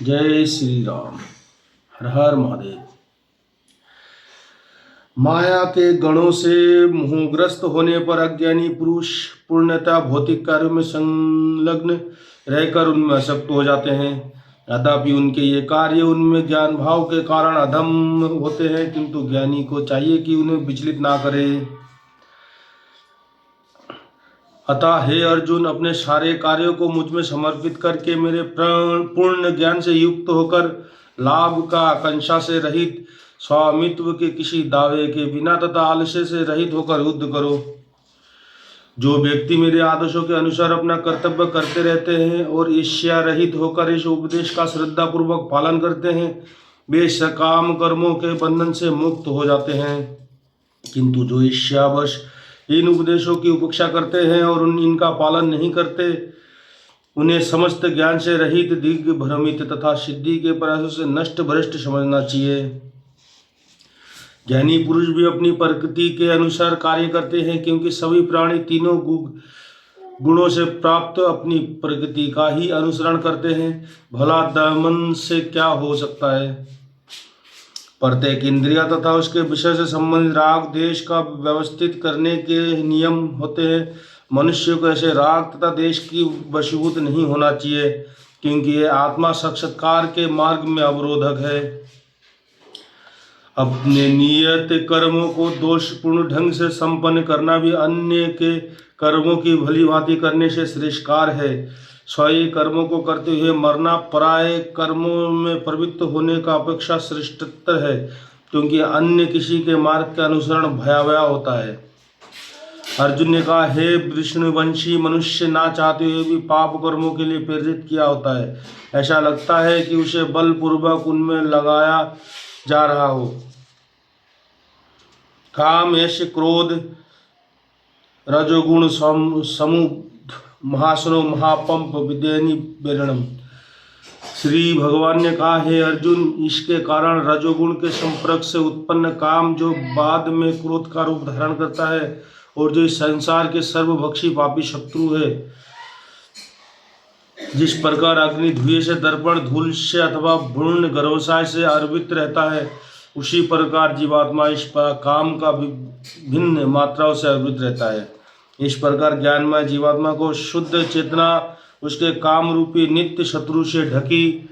जय श्री राम। हर हर महादेव। माया के गणों से मोहग्रस्त होने पर अज्ञानी पुरुष पूर्णतः भौतिक कार्यों में संलग्न रहकर उनमें आसक्त हो जाते हैं। यद्यपि उनके ये कार्य उनमें ज्ञान भाव के कारण अधम होते हैं, किंतु ज्ञानी को चाहिए कि उन्हें विचलित ना करे। अतः हे अर्जुन, अपने सारे कार्यों को मुझ में समर्पित करके मेरे पूर्ण ज्ञान से युक्त होकर लाभ का आकांक्षा से रहित, स्वामित्व के किसी दावे के बिना तथा आलस्य से रहित होकर युद्ध करो। जो व्यक्ति मेरे आदेशों के अनुसार अपना कर्तव्य करते रहते हैं और ईर्ष्या रहित होकर इस उपदेश का श्रद्धा पूर्वक पालन करते हैं, वे सकाम कर्मों के बंधन से मुक्त हो जाते हैं। किंतु जो ईर्ष्यावश इन उपदेशों की उपेक्षा करते हैं और इनका पालन नहीं करते, उन्हें समस्त ज्ञान से रहित, दिग्भ्रमित तथा सिद्धि के प्रयासों से नष्ट भ्रष्ट समझना चाहिए। ज्ञानी पुरुष भी अपनी प्रकृति के अनुसार कार्य करते हैं, क्योंकि सभी प्राणी तीनों गुणों से प्राप्त अपनी प्रकृति का ही अनुसरण करते हैं। भला दमन से क्या हो सकता है? प्रत्येक इंद्रिया तथा उसके विषय से संबंधित राग देश का व्यवस्थित करने के नियम होते हैं। मनुष्य को ऐसे राग तथा देश की वशीभूत नहीं होना चाहिए, क्योंकि यह आत्मा साक्षात्कार के मार्ग में अवरोधक है। अपने नियत कर्मों को दोषपूर्ण ढंग से संपन्न करना भी अन्य के कर्मों की भली भांति करने से श्रेष्ठकार है। स्वयं कर्मों को करते हुए मरना पराये कर्मों में प्रवृत्त होने का अपेक्षा श्रेष्ठतर है, क्योंकि अन्य किसी के मार्ग के अनुसरण भयावह होता है। अर्जुन ने कहा, हे विष्णुवंशी, मनुष्य ना चाहते हुए भी पाप कर्मों के लिए प्रेरित किया होता है। ऐसा लगता है कि उसे बलपूर्वक उनमें लगाया जा रहा हो। काम, यश, क्रोध, रजोगुण समूह महासनो महापंप विद्यनि बेरणम। श्री भगवान ने कहा, हे अर्जुन, इसके कारण रजोगुण के संपर्क से उत्पन्न काम, जो बाद में क्रोध का रूप धारण करता है और जो इस संसार के सर्वभक्षी पापी शत्रु है, जिस प्रकार अग्नि धुएं से, दर्पण धूल से अथवा भ्रूण गर्भाशय से अर्पित रहता है, उसी प्रकार जीवात्मा इस काम का भिन्न मात्राओं से आवृत रहता है। इस प्रकार ज्ञानमय जीवात्मा को शुद्ध चेतना उसके काम रूपी नित्य शत्रु से ढकी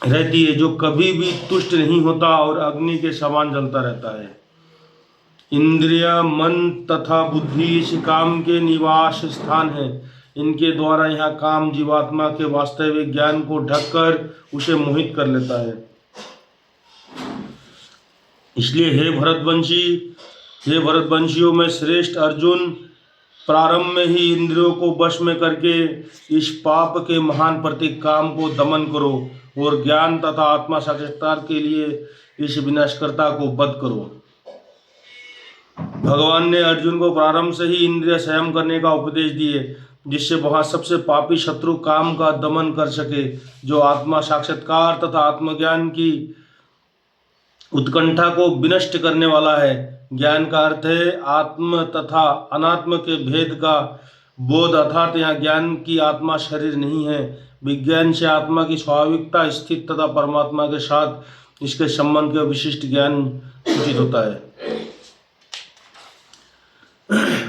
रहती है, जो कभी भी तुष्ट नहीं होता और अग्नि के समान जलता रहता है। इंद्रिय, मन तथा बुद्धि इस काम के निवास स्थान है। इनके द्वारा यह काम जीवात्मा के वास्तविक ज्ञान को ढककर उसे मोहित कर लेता है। इसलिए हे भरतवंशियों में श्रेष्ठ अर्जुन, प्रारंभ में ही इंद्रियों को वश में करके इस पाप के महान प्रतीक काम को दमन करो और ज्ञान तथा आत्मा साक्षात्कार के लिए इस विनाशकर्ता को वध करो। भगवान ने अर्जुन को प्रारंभ से ही इंद्रिय संयम करने का उपदेश दिए, जिससे वह सबसे पापी शत्रु काम का दमन कर सके, जो आत्मा साक्षात्कार तथा आत्मज्ञान की उत्कंठा को विनष्ट करने वाला है। ज्ञान का अर्थ है आत्म तथा अनात्म के भेद का बोध, अर्थात यहाँ ज्ञान की आत्मा शरीर नहीं है। विज्ञान से आत्मा की स्वाभाविकता स्थित तथा परमात्मा के साथ इसके संबंध का विशिष्ट ज्ञान सूचित होता है।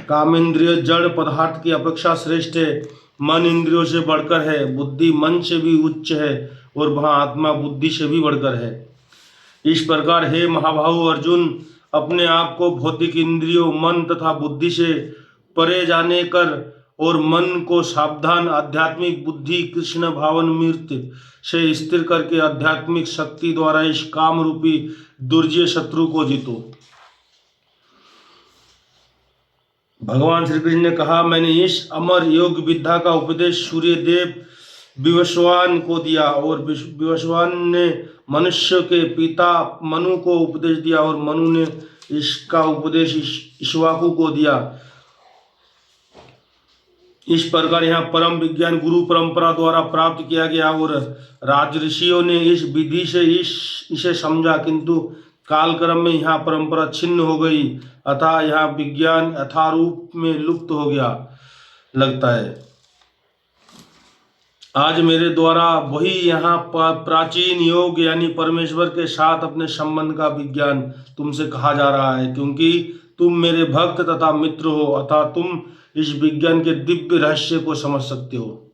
काम इंद्रिय जड़ पदार्थ की अपेक्षा श्रेष्ठ है। मन इंद्रियों से बढ़कर है, बुद्धि मन से भी उच्च है और वहाँ आत्मा बुद्धि से भी बढ़कर है। इस प्रकार हे महाबाहु अर्जुन, अपने आप को भौतिक इंद्रियों, मन तथा बुद्धि से परे जाने कर और मन को सावधान आध्यात्मिक बुद्धि कृष्ण भावनामृत से स्थिर करके आध्यात्मिक शक्ति द्वारा इस काम रूपी दुर्जय शत्रु को जीतो। भगवान श्री कृष्ण ने कहा, मैंने इस अमर योग विद्या का उपदेश सूर्यदेव विवस्वान को दिया और विवस्वान ने मनुष्य के पिता मनु को उपदेश दिया और मनु ने इसका उपदेश इक्ष्वाकु को दिया। इस प्रकार यहाँ परम विज्ञान गुरु परंपरा द्वारा प्राप्त किया गया और राजऋषियों ने इस विधि से इसे समझा, किंतु कालक्रम में यहाँ परंपरा छिन्न हो गई, अतः यहाँ विज्ञान यथारूप में लुप्त हो गया लगता है। आज मेरे द्वारा वही यहाँ प्राचीन योग यानी परमेश्वर के साथ अपने संबंध का विज्ञान तुमसे कहा जा रहा है, क्योंकि तुम मेरे भक्त तथा मित्र हो, अतः तुम इस विज्ञान के दिव्य रहस्य को समझ सकते हो।